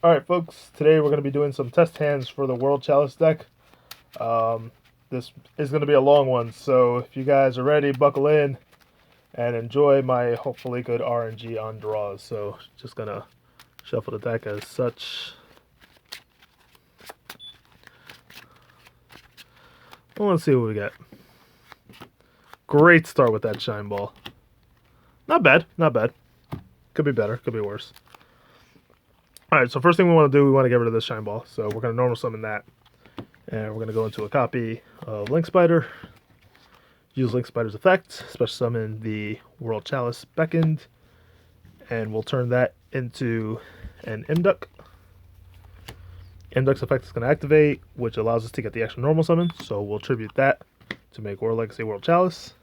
Alright folks, today we're going to be doing some test hands for the World Chalice deck. This is going to be a long one, so if you guys are ready, buckle in and enjoy my hopefully good RNG on draws. So just going to shuffle the deck as such. Well, let's see what we get. Great start with that Shine Ball. Not bad, not bad. Could be better, could be worse. Alright, so first thing we want to do, we want to get rid of this Shine Ball. So we're going to normal summon that. And we're going to go into a copy of Link Spider. Use Link Spider's effect. Special summon the World Chalice Beckoned. And we'll turn that into an Imduck. Imduck's effect is going to activate, which allows us to get the extra normal summon. So we'll tribute that to make World Legacy World Chalice.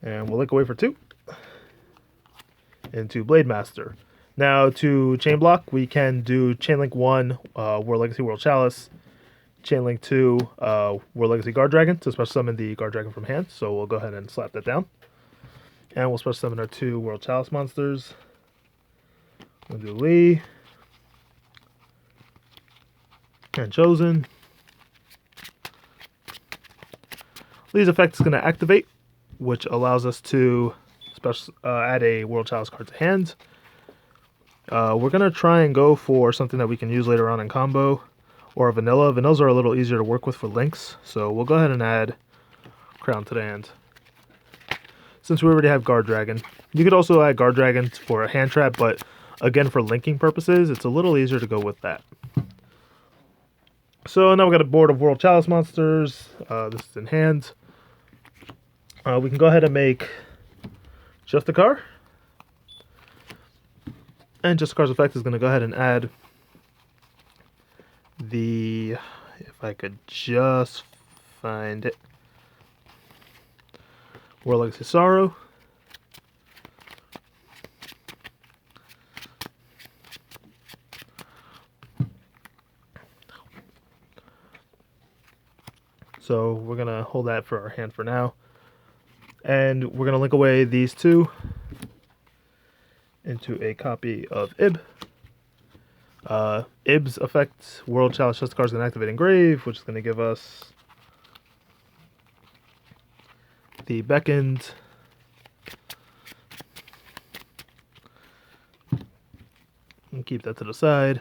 And we'll link away for 2. Into Blade Master. Now, to chain block, we can do Chain Link 1, World Legacy World Chalice, Chain Link 2, World Legacy Guard Dragon to special summon the Guard Dragon from hand. So we'll go ahead and slap that down. And we'll special summon our 2 World Chalice monsters. We'll do Lee. And Chosen. Lee's effect is going to activate, which allows us to add a World Chalice card to hand. We're going to try and go for something that we can use later on in combo, or a vanilla. Vanillas are a little easier to work with for links, so we'll go ahead and add Crown to the hand. Since we already have Guard Dragon. You could also add Guard Dragon for a hand trap, but again, for linking purposes, it's a little easier to go with that. So now we got a board of World Chalice monsters. This is in hand. We can go ahead and make Justicar. And Justicar's effect is going to go ahead and add the, if I could just find it, World Legacy Sorrow. So we're going to hold that for our hand for now. And we're going to link away these 2 into a copy of Ib. Ib's effect, World Chalice Justicar is going to activate Engrave, which is going to give us the Beckoned. And keep that to the side.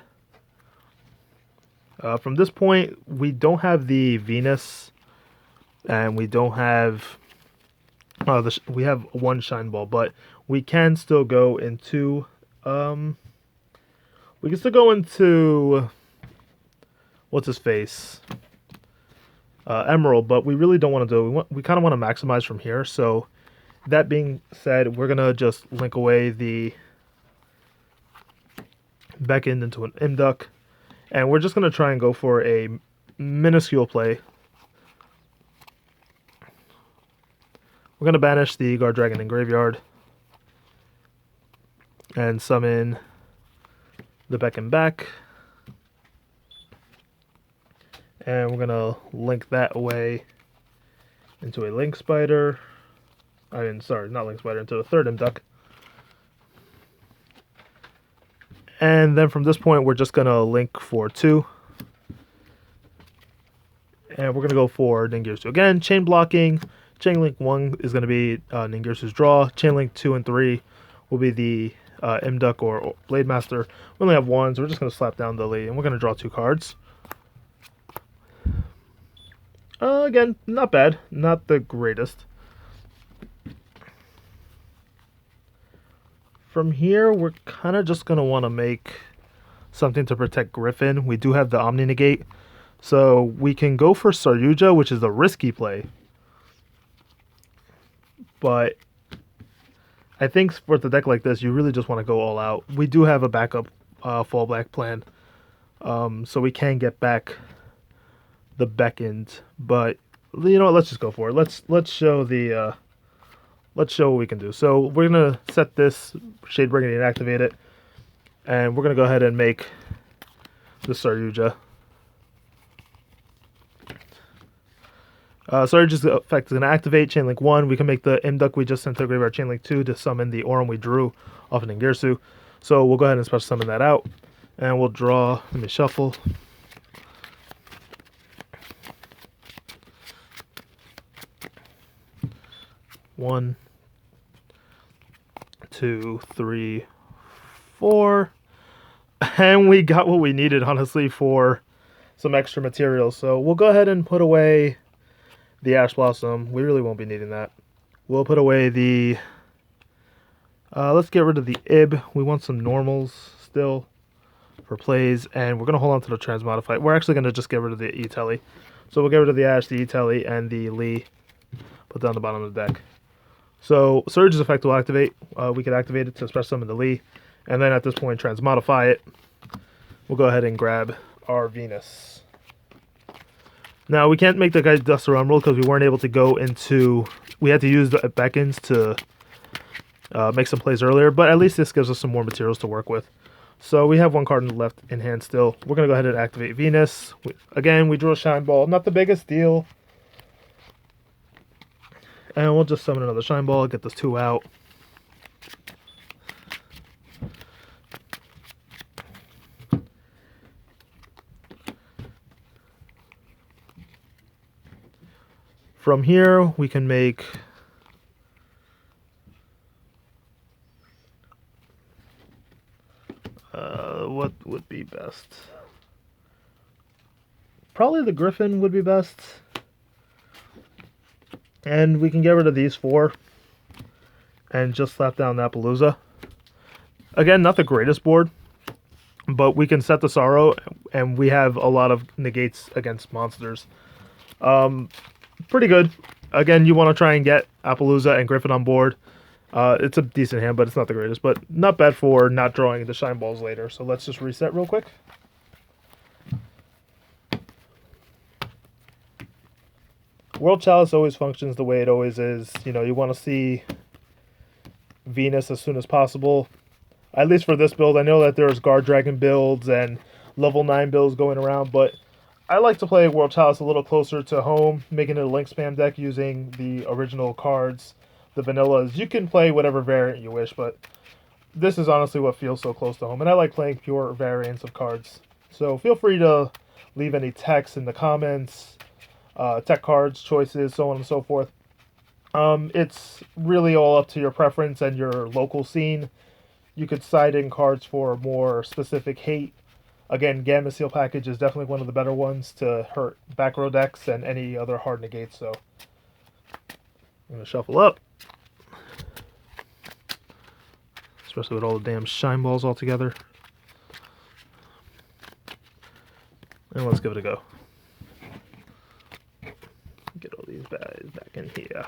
From this point, we don't have the Venus, and we don't have... we have 1 Shine Ball, but we can still go into... we can still go into... what's his face? Emerald, but we really don't want to do... We kind of want to maximize from here, so... That being said, we're going to just link away the... Beckoned into an Imduck. And we're just going to try and go for a minuscule play. We're going to banish the Guard Dragon in Graveyard. And summon the Beckon back. And we're going to link that away into a Link Spider. Sorry, not Link Spider, into a 3rd Imduck. And then from this point, we're just going to link for 2. And we're going to go for Ningirsu again. Chain blocking. Chain Link 1 is going to be Ningirsu's draw. Chain Link 2 and 3 will be the Imduck or Blade Master. We only have 1, so we're just going to slap down the Lee. And we're going to draw 2 cards. Again, not bad. Not the greatest. From here, we're kind of just going to want to make something to protect Griffin. We do have the Omni Negate. So we can go for Saryuja, which is a risky play. But I think for the deck like this, you really just want to go all out. We do have a backup fall black plan. So we can get back the Beckoned. But, you know what, let's just go for it. Let's show the... Let's show what we can do. So we're going to set this Shadebringer and activate it. And we're going to go ahead and make the Saryuja. Surge's effect is going to activate Chain Link 1. We can make the Imduck we just sent to the graveyard Chain Link 2 to summon the Aurum we drew off of Ningirsu. So we'll go ahead and special summon that out. And we'll draw. Let me shuffle. One, two, three, four. And we got what we needed, honestly, for some extra materials. So we'll go ahead and put away the Ash Blossom. We really won't be needing that. We'll put away the... let's get rid of the Ib. We want some normals still for plays. And we're going to hold on to the Transmodify. We're actually going to just get rid of the E-Telly. So we'll get rid of the Ash, the E-Telly, and the Lee. Put down the bottom of the deck. So Surge's effect will activate. We could activate it to special summon the Lee. And then at this point, Transmodify it. We'll go ahead and grab our Venus. Now, we can't make the guy Duster Emerald because we weren't able to go into... We had to use the Beckons to make some plays earlier. But at least this gives us some more materials to work with. So we have one card left in hand still. We're going to go ahead and activate Venus. Again, we drew a Shine Ball. Not the biggest deal. And we'll just summon another Shine Ball. Get this 2 out. From here, we can make what would be best? Probably the Griffin would be best. And we can get rid of these 4 and just slap down that Palooza. Again, not the greatest board, but we can set the Sorrow, and we have a lot of negates against monsters. Pretty good. Again, you want to try and get Appaloosa and Griffin on board. It's a decent hand, but it's not the greatest. But not bad for not drawing the Shine Balls later. So let's just reset real quick. World Chalice always functions the way it always is. You know, you want to see Venus as soon as possible. At least for this build. I know that there's Guard Dragon builds and level 9 builds going around, but I like to play World Chalice a little closer to home, making it a link spam deck using the original cards, the vanillas. You can play whatever variant you wish, but this is honestly what feels so close to home. And I like playing pure variants of cards. So feel free to leave any text in the comments, tech cards, choices, so on and so forth. It's really all up to your preference and your local scene. You could side in cards for more specific hate. Again, Gamma Seal package is definitely one of the better ones to hurt back row decks and any other hard negates. So I'm going to shuffle up. Especially with all the damn Shine Balls all together. And let's give it a go. Get all these guys back in here.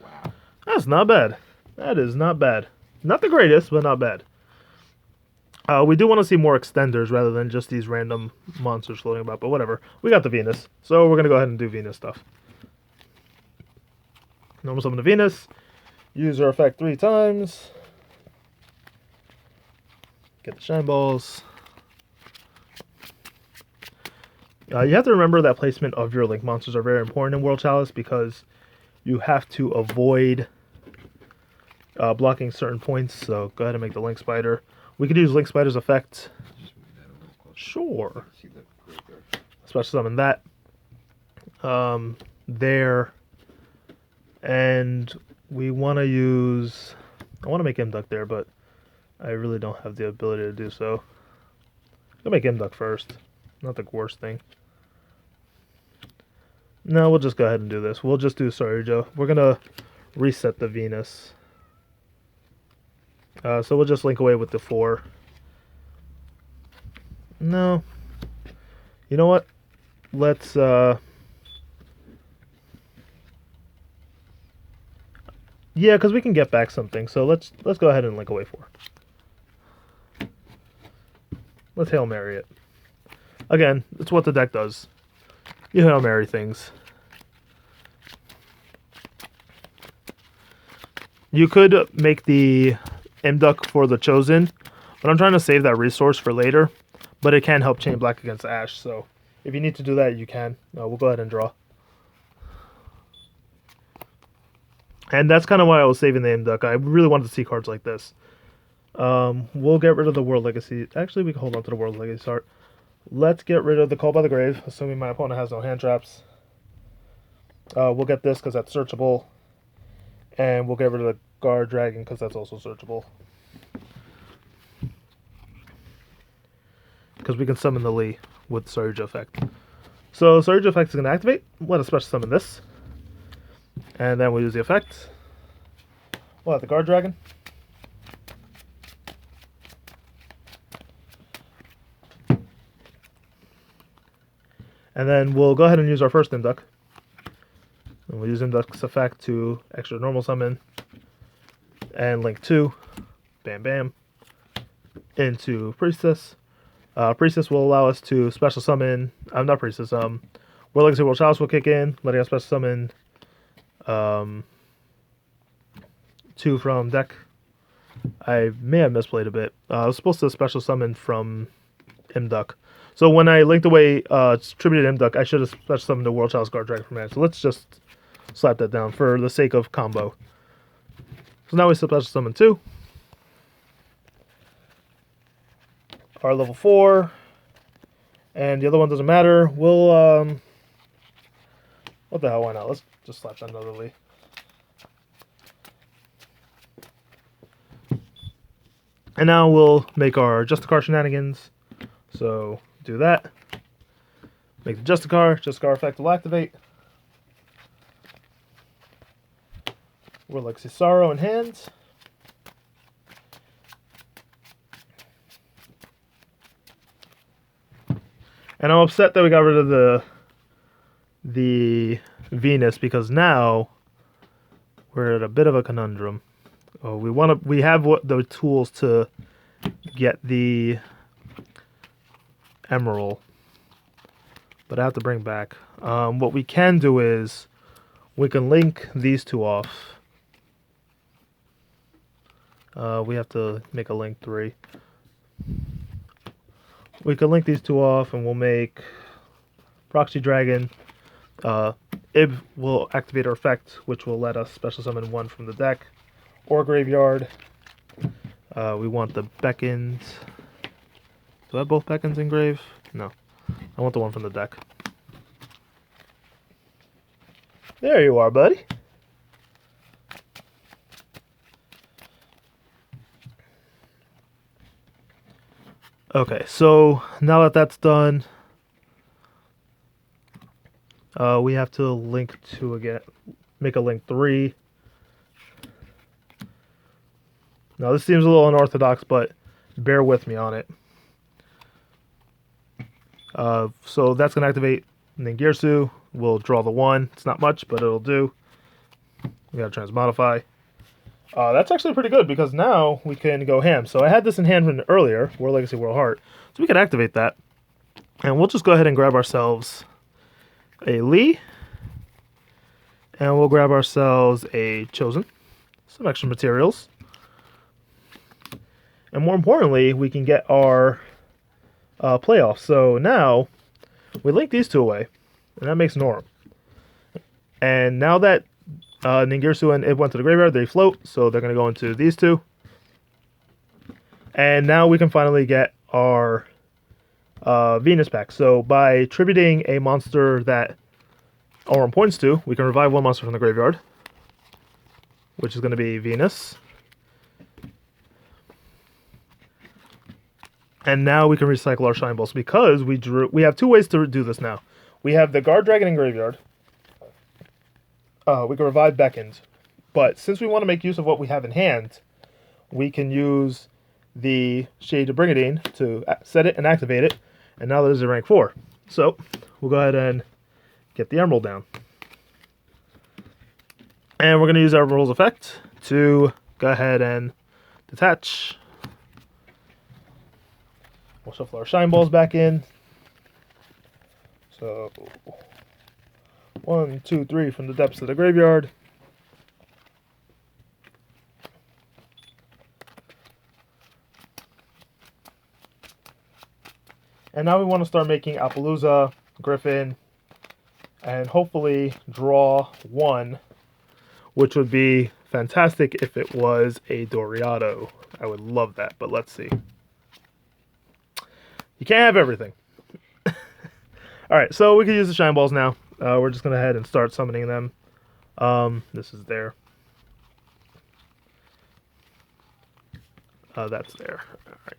Wow. That's not bad. That is not bad. Not the greatest, but not bad. We do want to see more extenders rather than just these random monsters floating about, but whatever. We got the Venus, so we're going to go ahead and do Venus stuff. Normal summon the Venus. Use her effect 3 times. Get the Shine Balls. You have to remember that placement of your Link monsters are very important in World Chalice because you have to avoid blocking certain points, so go ahead and make the Link Spider. We could use Link Spider's effect. Sure. Special summon that. There. And we want to use... I want to make Imduck there, but I really don't have the ability to do so. I'll make Imduck first. Not the worst thing. No, we'll just go ahead and do this. We'll just do Sorry Joe. We're going to reset the Venus. So we'll just link away with the 4. No. You know what? Let's... Yeah, because we can get back something. So let's go ahead and link away 4. Let's Hail Mary it. Again, it's what the deck does. You Hail Mary things. You could make the Imduck for the Chosen, but I'm trying to save that resource for later. But it can help chain black against Ash, so if you need to do that, you can. We'll go ahead and draw. And that's kind of why I was saving the M Duck. I really wanted to see cards like this. We'll get rid of the World Legacy. Actually, we can hold on to the World Legacy art. Let's get rid of the Call by the Grave, assuming my opponent has no hand traps. We'll get this because that's searchable. And we'll get rid of the Guard Dragon because that's also searchable. Because we can summon the Lee with Surge Effect. So Surge Effect is going to activate. Let us special summon this. And then we'll use the effect. We'll have the Guard Dragon. And then we'll go ahead and use our first Induck. And we'll use Induck's effect to extra normal summon. And link 2. Bam bam. Into Priestess. Priestess will allow us to special summon. Not Priestess. World Legacy World Chalice will kick in, letting us special summon 2 from deck. I may have misplayed a bit. I was supposed to special summon from Imduck. So when I linked away Tributed Imduck, I should have special summoned the World Chalice Guard Dragon from hand. So let's just slap that down for the sake of combo. So now we special summon 2. Our level 4. And the other one doesn't matter. We'll, what the hell, why not? Let's just slap that another Lee. And now we'll make our Justicar shenanigans. So do that. Make the Justicar effect will activate. World Legacy Sorrow in hand. And I'm upset that we got rid of the Venus because now we're at a bit of a conundrum. We have the tools to get the Emerald, but I have to bring back. What we can do is we can link these 2 off. We have to make a link 3. We can link these 2 off, and we'll make Proxy Dragon. Ib will activate our effect, which will let us special summon 1 from the deck or graveyard. We want the Beckons. Do I have both Beckons in grave? No. I want the one from the deck. There you are, buddy. Okay, so now that that's done, we have to link 2 again. Make a link 3. Now this seems a little unorthodox, but bear with me on it. So that's going to activate Ningirsu. We'll draw the 1. It's not much, but it'll do. We got to transmodify. That's actually pretty good because now we can go ham. So I had this in hand from earlier, World Legacy World Heart. So we can activate that. And we'll just go ahead and grab ourselves a Lee. And we'll grab ourselves a Chosen. Some extra materials. And more importantly, we can get our playoff. So now we link these 2 away. And that makes Norm. And now that Ningirsu and Ib went to the graveyard, they float, so they're going to go into these 2. And now we can finally get our Venus back. So by tributing a monster that Aurum points to, we can revive 1 monster from the graveyard, which is going to be Venus. And now we can recycle our Shine Balls because we have 2 ways to do this now. We have the Guard Dragon in graveyard. We can revive Beckons. But since we want to make use of what we have in hand, we can use the Shade of Brigadine to set it and activate it. And now there's a rank 4. So we'll go ahead and get the Emerald down. And we're going to use our Emerald's effect to go ahead and detach. We'll shuffle our Shine Balls back in. So 1, 2, 3 from the depths of the graveyard. And now we want to start making Appaloosa, Griffin, and hopefully draw 1 which would be fantastic if it was a Doriado. I would love that, but let's see. You can't have everything. All right, so we can use the shine balls now. We're just going to head and start summoning them. This is there. That's there. All right.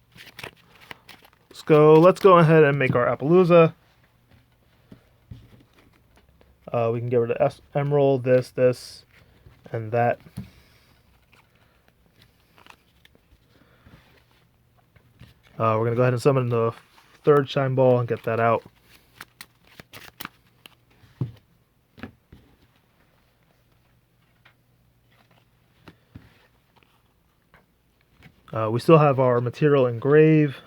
Let's go ahead and make our Appaloosa. We can get rid of Emerald, this, and that. We're going to go ahead and summon the third shine ball and get that out. We still have our material engrave,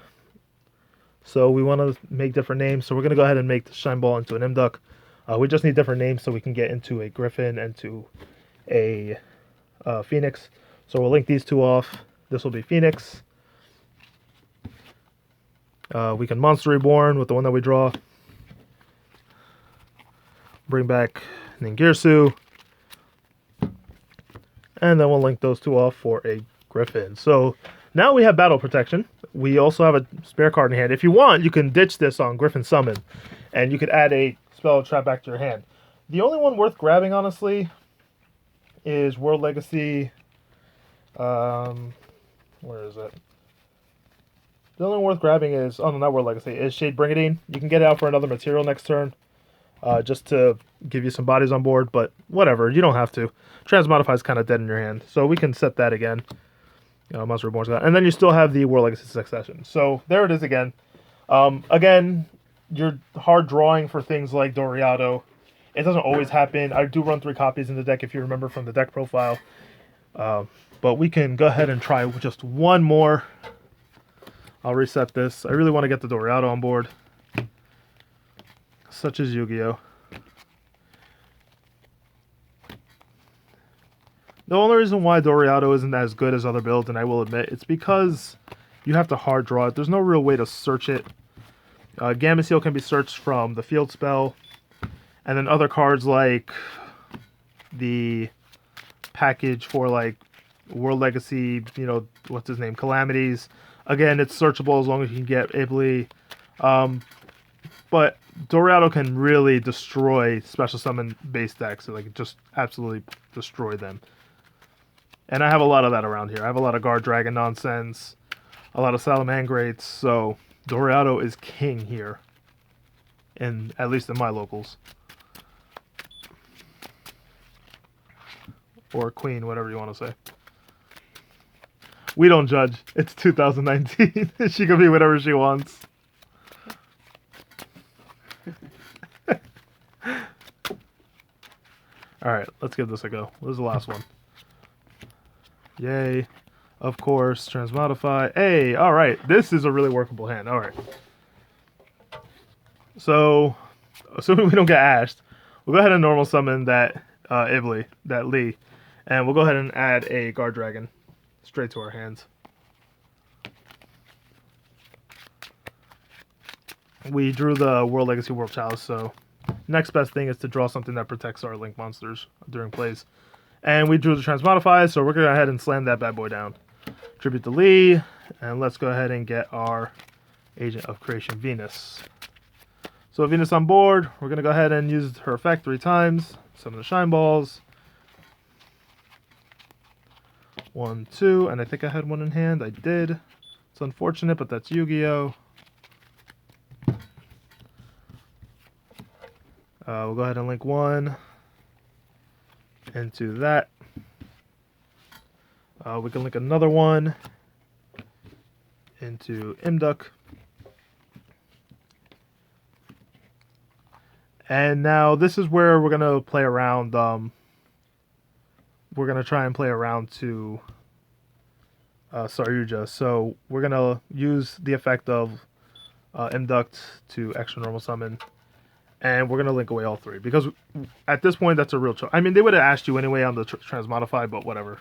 so we want to make different names. So we're going to go ahead and make the shine ball into an Imduck. We just need different names so we can get into a Griffin and to a Phoenix. So we'll link these two off. This will be Phoenix. We can Monster Reborn with the one that we draw. Bring back Ningirsu. And then we'll link those two off for a Griffin. So now we have battle protection. We also have a spare card in hand. If you want, you can ditch this on Griffin Summon, and you could add a spell trap back to your hand. The only one worth grabbing, honestly, is World Legacy. Where is it? The only one worth grabbing is, oh no, not World Legacy, is Shade Brigadine. You can get it out for another material next turn, just to give you some bodies on board, but whatever, you don't have to. Transmodify is kind of dead in your hand, so we can set that again. Monster Reborn's that. And then you still have the World Legacy Succession. So there it is again. Again, you're hard drawing for things like Doriado. It doesn't always happen. I do run 3 copies in the deck if you remember from the deck profile. But we can go ahead and try just one more. I'll reset this. I really want to get the Doriado on board. Such as Yu-Gi-Oh! The only reason why Doriado isn't as good as other builds, and I will admit, it's because you have to hard draw it. There's no real way to search it. Gamma Seal can be searched from the field spell, and then other cards like the package for like World Legacy, what's his name, Calamities. Again, it's searchable as long as you can get Ibly. But Doriado can really destroy special summon base decks, like just absolutely destroy them. And I have a lot of that around here. I have a lot of Guard Dragon nonsense, a lot of Salamangrates, so Doriado is king here, at least in my locals. Or queen, whatever you want to say. We don't judge. It's 2019. She can be whatever she wants. Alright, let's give this a go. This is the last one. Yay. Of course. Transmodify. Hey, alright. This is a really workable hand. Alright. So, assuming we don't get ashed, we'll go ahead and normal summon that Ibly, that Lee. And we'll go ahead and add a Guard Dragon straight to our hands. We drew the World Legacy World Chalice, so next best thing is to draw something that protects our Link monsters during plays. And we drew the Transmodify, so we're going to go ahead and slam that bad boy down. Tribute to Lee, and let's go ahead and get our Agent of Creation, Venus. So Venus on board, we're going to go ahead and use her effect 3 times. Summon the Shine Balls. 1, 2, and I think I had one in hand. I did. It's unfortunate, but that's Yu-Gi-Oh! We'll go ahead and link 1 into that. We can link another one into Imduck. And now this is where we're going to play around. We're going to try and play around to Saryuja. So we're going to use the effect of Imduct to extra normal summon. And we're going to link away all 3. Because at this point, that's a real choice. I mean, they would have asked you anyway on the Transmodify, but whatever.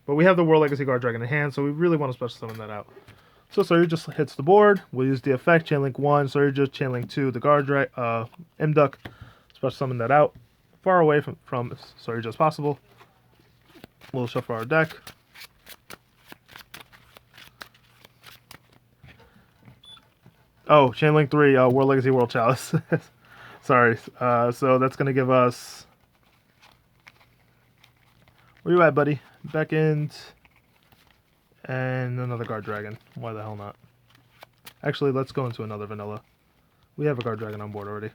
But we have the World Legacy Guard Dragon in hand, so we really want to special summon that out. So Saryuja just hits the board. We'll use the effect, Chain Link 1, Saryuja, Chain Link 2, the Guard Dragon, Imduck, special summon that out. far away from Sorry as possible. We'll shuffle our deck. Oh, Chain Link 3, World Legacy World Chalice. Sorry. So that's going to give us... Where you at, buddy? Back end. And another Guard Dragon. Why the hell not? Actually, let's go into another vanilla. We have a Guard Dragon on board already.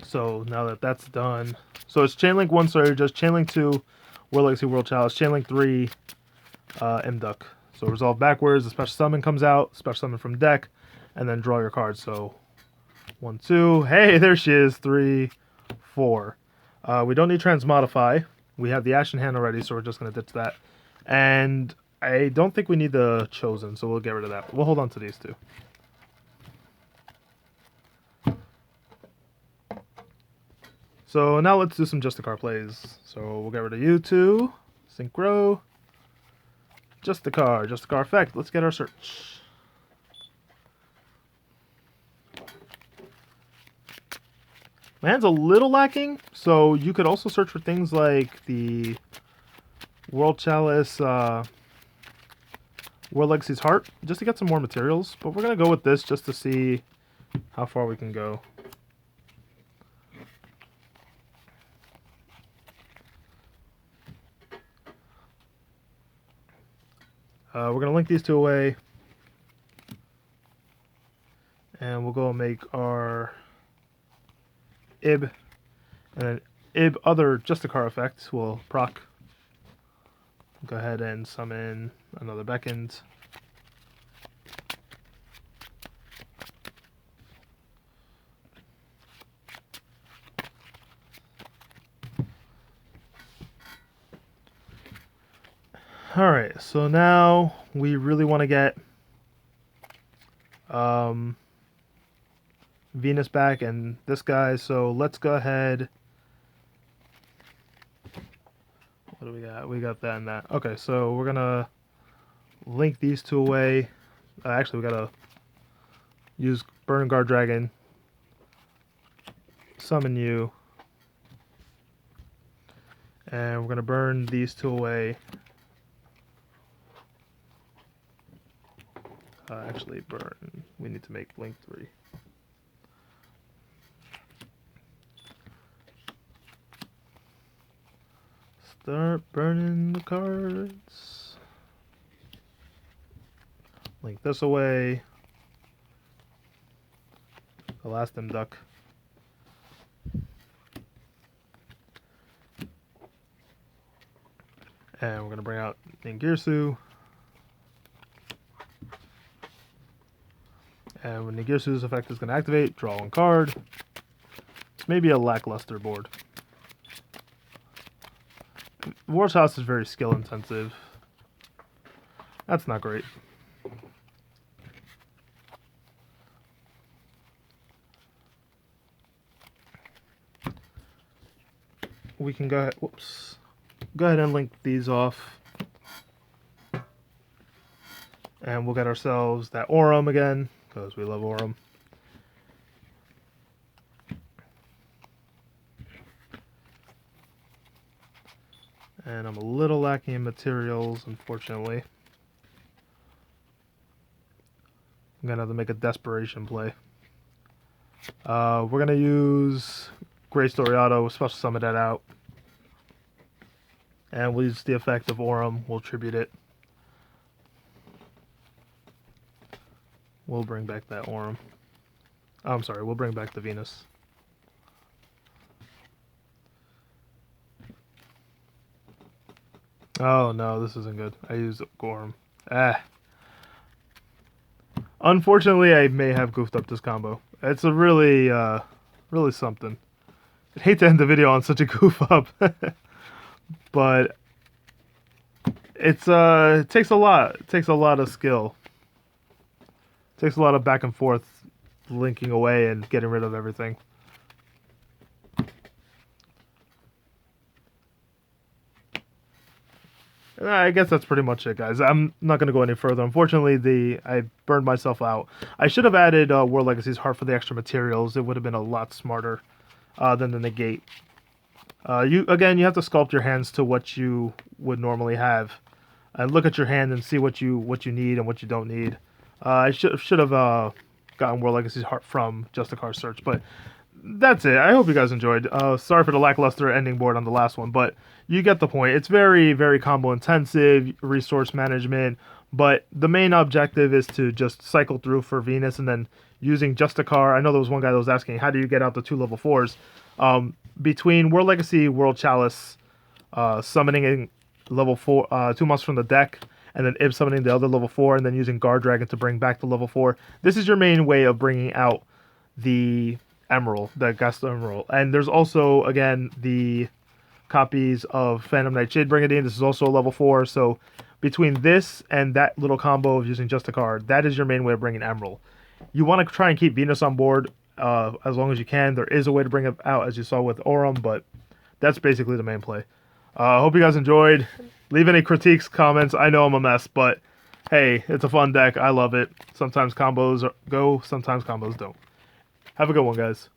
So now that that's done... So it's Chain Link 1 Surge, Chain Link 2, World Legacy World Chalice, Chain Link 3, Mduck. So resolve backwards, the special summon comes out, special summon from deck, and then draw your cards. So 1, 2, hey, there she is, 3, 4. We don't need Transmodify. We have the Ashen Hand already, so we're just going to ditch that. And I don't think we need the Chosen, so we'll get rid of that. We'll hold on to these two. So now let's do some Justicar plays. So we'll get rid of you two, Synchro. Justicar effect. Let's get our search. My hand's a little lacking, so you could also search for things like the World Chalice, World Legacy's Heart, just to get some more materials. But we're going to go with this just to see how far we can go. We're going to link these two away. And we'll go and make our Ib. And then Ib other Justicar effect will proc. Go ahead and summon another Beckons. Alright, so now we really want to get Venus back and this guy, so let's go ahead. What do we got? We got that and that. Okay, so we're gonna link these two away. Actually, we gotta use Burn Guard Dragon, summon you, and we're gonna burn these two away. Actually, burn. We need to make Link 3. Start burning the cards. Link this away. The last Mduck. And we're going to bring out Ningirsu. And when Ningirsu's effect is going to activate, draw one card. It's maybe a lackluster board. World House is very skill intensive. That's not great. We can go ahead, go ahead and link these off. And we'll get ourselves that Aurum again, because we love Aurum. And I'm a little lacking in materials, unfortunately. I'm going to have to make a desperation play. We're going to use Grey Story Auto, special summon that out. And we'll use the effect of Aurum, we'll tribute it. We'll bring back that Aurum. Oh, I'm sorry, we'll bring back the Venus. Oh no, this isn't good. I used Aurum. Unfortunately, I may have goofed up this combo. It's a really, really something. I'd hate to end the video on such a goof up. But it's it takes a lot. It takes a lot of skill. It takes a lot of back and forth linking away and getting rid of everything. I guess that's pretty much it, guys. I'm not going to go any further. Unfortunately, I burned myself out. I should have added World Legacy's Heart for the extra materials. It would have been a lot smarter than the negate. You have to sculpt your hands to what you would normally have, and look at your hand and see what you need and what you don't need. I should have gotten World Legacy's Heart from just a card search, but that's it. I hope you guys enjoyed. Sorry for the lackluster ending board on the last one, but you get the point. It's very, very combo intensive, resource management, but the main objective is to just cycle through for Venus and then using just a card. I know there was one guy that was asking, how do you get out the 2 level 4s? Between World Legacy, World Chalice, summoning in level 4, 2 monsters from the deck, and then Ib summoning the other level 4, and then using Guard Dragon to bring back the level 4. This is your main way of bringing out the Emerald, the Gasto Emerald. And there's also, again, the copies of Phantom Knight Shade Brigandine. This is also a level 4, so between this and that little combo of using just a card, that is your main way of bringing Emerald. You want to try and keep Venus on board as long as you can. There is a way to bring it out, as you saw with Aurum, but that's basically the main play. Hope you guys enjoyed. Leave any critiques, comments. I know I'm a mess, but hey, it's a fun deck. I love it. Sometimes combos go, sometimes combos don't. Have a good one, guys.